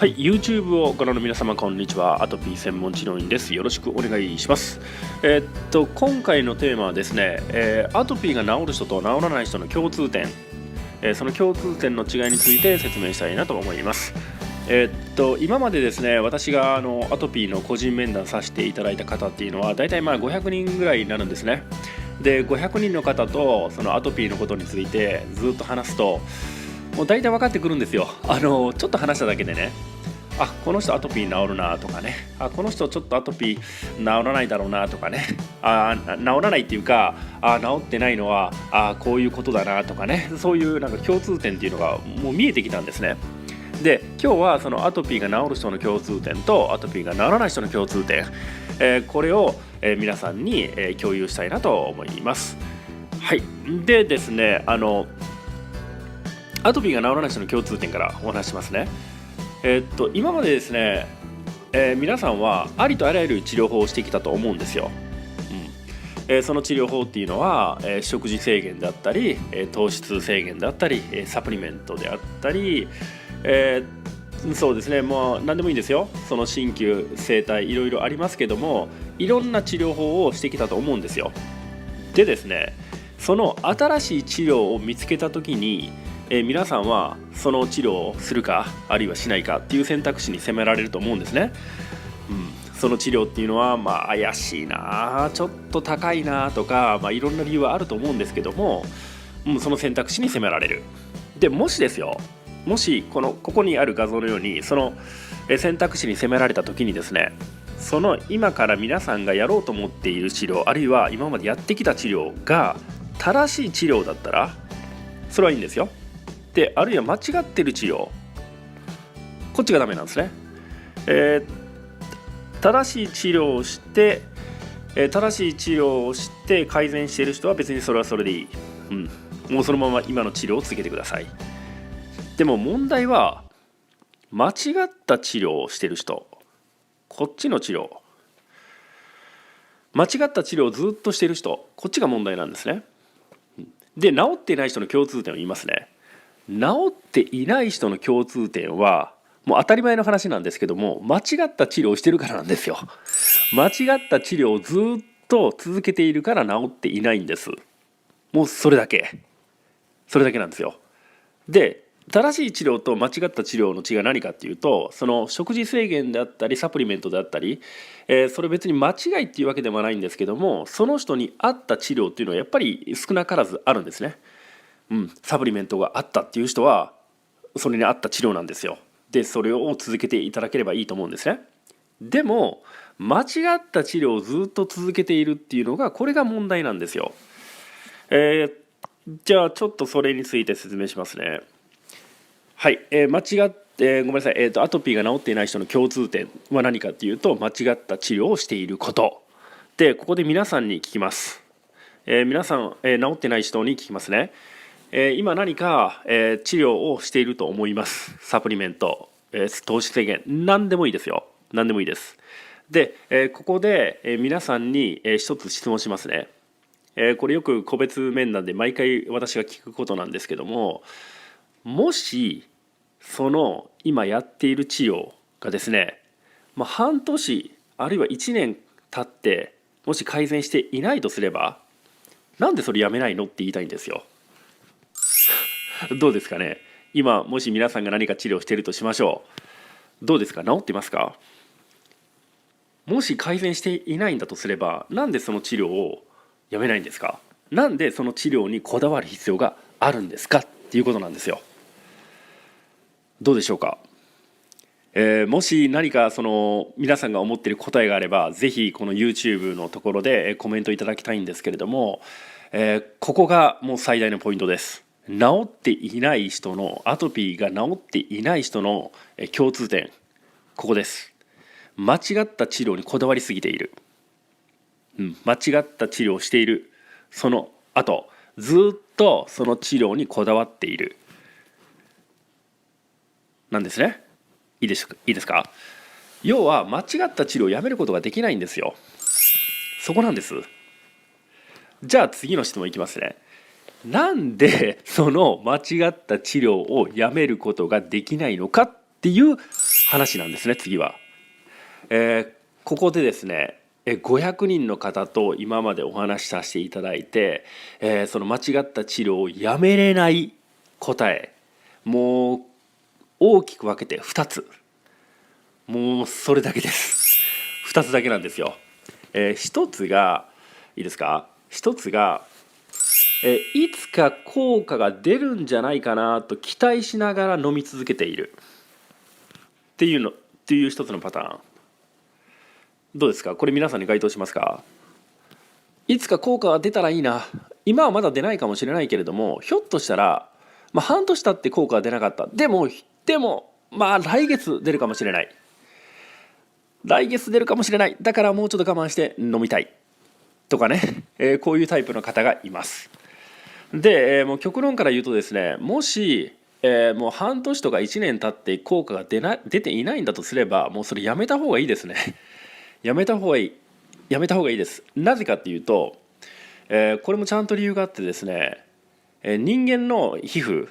はい、YouTube をご覧の皆様こんにちは。アトピー専門治療院です。よろしくお願いします。今回のテーマはですね、アトピーが治る人と治らない人の共通点、その共通点の違いについて説明したいなと思います。今までですね、私がアトピーの個人面談させていただいた方っていうのはだいたい500人ぐらいになるんですね。で、500人の方とそのアトピーのことについてずっと話すともう大体分かってくるんですよ。ちょっと話しただけでね、この人アトピー治るなとかね、この人ちょっとアトピー治らないだろうなとかね、治らないっていうか、治ってないのはこういうことだなとかね、そういうなんか共通点っていうのがもう見えてきたんですね。で、今日はそのアトピーが治る人の共通点とアトピーが治らない人の共通点、これを、皆さんに、共有したいなと思います。はい。でですね、アトピーが治らない人の共通点からお話しますね。今までですね、皆さんはありとあらゆる治療法をしてきたと思うんですよ。その治療法っていうのは、食事制限であったり、糖質制限であったり、サプリメントであったり、そうですね、もう何でもいいんですよ。その鍼灸、整体いろいろありますけども、いろんな治療法をしてきたと思うんですよ。でですね、その新しい治療を見つけた時に皆さんはその治療をするかあるいはしないかっていう選択肢に迫られると思うんですね。その治療っていうのは怪しいな、ちょっと高いなとか、いろんな理由はあると思うんですけども、その選択肢に迫られる。でもしですよ、もしここにある画像のようにその選択肢に迫られた時にですね、その今から皆さんがやろうと思っている治療、あるいは今までやってきた治療が正しい治療だったらそれはいいんですよ。で、あるいは間違ってる治療、こっちがダメなんですね。正しい治療をして改善している人は別にそれはそれでいい、もうそのまま今の治療を続けてください。でも問題は間違った治療をしている人、こっちの治療、間違った治療をずっとしている人、こっちが問題なんですね。で、治っていない人の共通点を言いますね。治っていない人の共通点はもう当たり前の話なんですけども、間違った治療をしてるからなんですよ。間違った治療をずっと続けているから治っていないんです。もうそれだけなんですよ。で、正しい治療と間違った治療の違いは何かっていうと、その食事制限であったりサプリメントであったり、それ別に間違いっていうわけではないんですけども、その人に合った治療っていうのはやっぱり少なからずあるんですね。サプリメントがあったっていう人はそれに合った治療なんですよ。で、それを続けていただければいいと思うんですね。でも間違った治療をずっと続けているっていうのが、これが問題なんですよ。じゃあちょっとそれについて説明しますね。はい、間違ってごめんなさい、アトピーが治っていない人の共通点は何かっていうと、間違った治療をしていることで、ここで皆さんに聞きます。皆さん、治ってない人に聞きますね。今何か、治療をしていると思います。サプリメント、糖質制限、何でもいいですよ。何でもいいです。で、ここで、皆さんに、一つ質問しますね。これよく個別面談で毎回私が聞くことなんですけども、もしその今やっている治療がですね、半年あるいは1年経ってもし改善していないとすれば、なんでそれやめないのって言いたいんですよ。どうですかね。今もし皆さんが何か治療しているとしましょう。どうですか、治ってますか。もし改善していないんだとすれば、なんでその治療をやめないんですか。なんでその治療にこだわる必要があるんですかっていうことなんですよ。どうでしょうか。もし何かその皆さんが思っている答えがあれば、ぜひこの YouTube のところでコメントいただきたいんですけれども、ここがもう最大のポイントです。治っていない人の、アトピーが治っていない人の共通点、ここです。間違った治療にこだわりすぎている、間違った治療をしている、その後ずっとその治療にこだわっているなんですね。いいですか。要は間違った治療をやめることができないんですよ。そこなんです。じゃあ次の質問いきますね。なんでその間違った治療をやめることができないのかっていう話なんですね。次は、ここでですね500人の方と今までお話しさせていただいて、その間違った治療をやめれない答え、もう大きく分けて2つ、もうそれだけです。2つだけなんですよ。1つがいいですか、1つが、いつか効果が出るんじゃないかなと期待しながら飲み続けているっていう1つのパターン。どうですか、これ皆さんに該当しますか？いつか効果が出たらいいな、今はまだ出ないかもしれないけれども、ひょっとしたら、半年経って効果が出なかった、でも来月出るかもしれない、だからもうちょっと我慢して飲みたいとかね、こういうタイプの方がいます。で、もう極論から言うとですね、もし、もう半年とか1年経って効果が出ていないんだとすれば、もうそれやめた方がいいですね。やめた方がいいです。なぜかっていうと、これもちゃんと理由があってですね、人間の皮膚、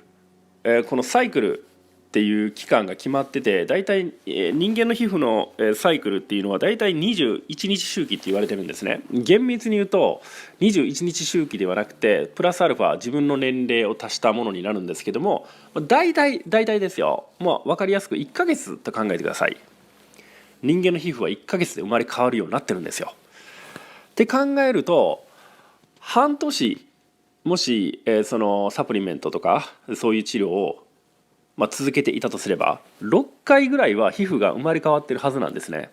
このサイクルっていう期間が決まってて、だいたい人間の皮膚のサイクルっていうのはだいたい21日周期って言われてるんですね。厳密に言うと21日周期ではなくて、プラスアルファ自分の年齢を足したものになるんですけども、だいたいですよ、分かりやすく1ヶ月と考えてください。人間の皮膚は1ヶ月で生まれ変わるようになってるんですよ。って考えると、半年もし、そのサプリメントとかそういう治療を、続けていたとすれば、6回ぐらいは皮膚が生まれ変わってるはずなんですね。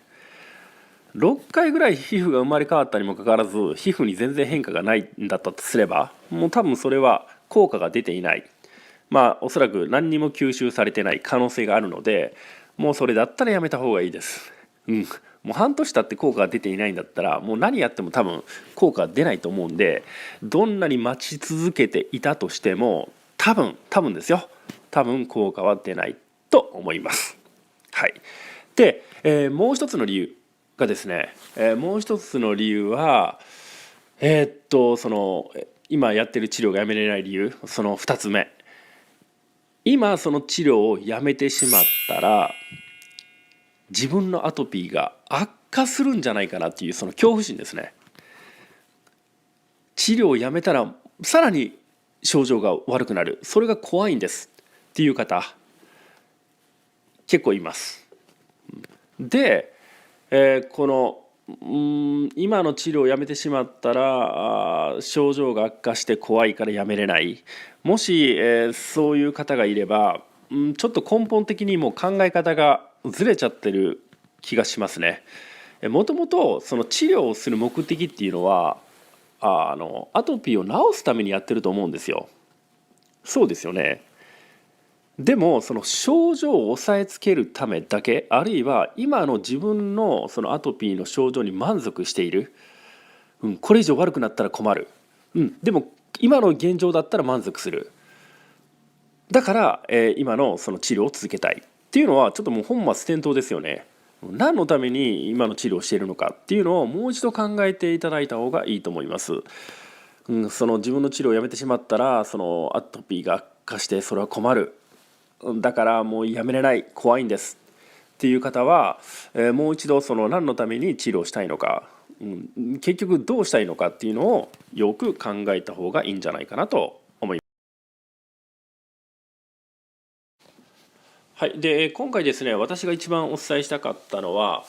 6回ぐらい皮膚が生まれ変わったにもかかわらず、皮膚に全然変化がないんだったとすれば、もう多分それは効果が出ていない、おそらく何にも吸収されてない可能性があるので、もうそれだったらやめた方がいいです。もう半年経って効果が出ていないんだったら、もう何やっても多分効果が出ないと思うんで、どんなに待ち続けていたとしても多分ですよ、多分効果は出ないと思います。はい。で、もう一つの理由がですね、はその今やってる治療がやめれない理由、その2つ目、今その治療をやめてしまったら自分のアトピーが悪化するんじゃないかなっていう、その恐怖心ですね。治療をやめたらさらに症状が悪くなる、それが怖いんですっていう方結構います。で、この今の治療をやめてしまったら症状が悪化して怖いからやめれない、もし、そういう方がいれば、ちょっと根本的にもう考え方がずれちゃってる気がしますね。もともとその治療をする目的っていうのはアトピーを治すためにやってると思うんですよ。そうですよね。でもその症状を抑えつけるためだけ、あるいは今の自分のそのアトピーの症状に満足している、これ以上悪くなったら困る、でも今の現状だったら満足する、だから、今のその治療を続けたいっていうのはちょっともう本末転倒ですよね。何のために今の治療をしているのかっていうのをもう一度考えていただいた方がいいと思います。その自分の治療をやめてしまったらそのアトピーが悪化してそれは困る、だからもうやめれない、怖いんですっていう方は、もう一度その何のために治療したいのか、結局どうしたいのかっていうのをよく考えた方がいいんじゃないかなと思います。はい、で今回ですね、私が一番お伝えしたかったのは、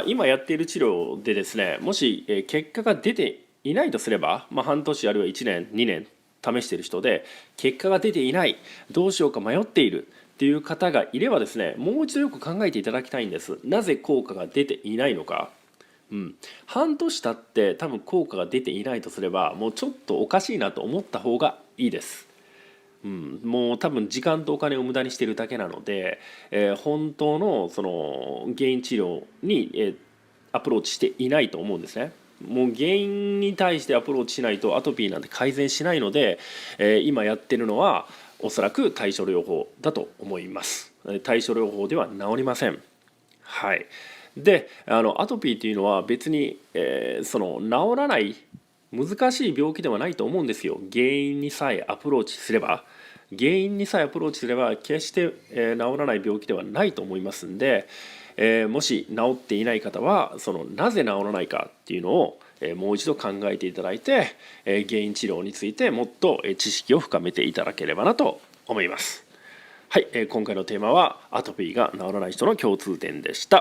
今やっている治療でですね、もし結果が出ていないとすれば、半年あるいは1年2年試している人で結果が出ていない、どうしようか迷っているっていう方がいればですね、もう一度よく考えていただきたいんです。なぜ効果が出ていないのか。半年経って多分効果が出ていないとすれば、もうちょっとおかしいなと思った方がいいです。もう多分時間とお金を無駄にしているだけなので、本当のその原因治療に、アプローチしていないと思うんですね。もう原因に対してアプローチしないとアトピーなんて改善しないので、今やってるのはおそらく対処療法だと思います。対処療法では治りません。はい。で、アトピーというのは別に、その治らない難しい病気ではないと思うんですよ。原因にさえアプローチすれば原因にさえアプローチすれば決して、治らない病気ではないと思いますんで、もし治っていない方はそのなぜ治らないかっていうのをもう一度考えていただいて、原因治療についてもっと知識を深めていただければなと思います。はい、今回のテーマはアトピーが治らない人の共通点でした。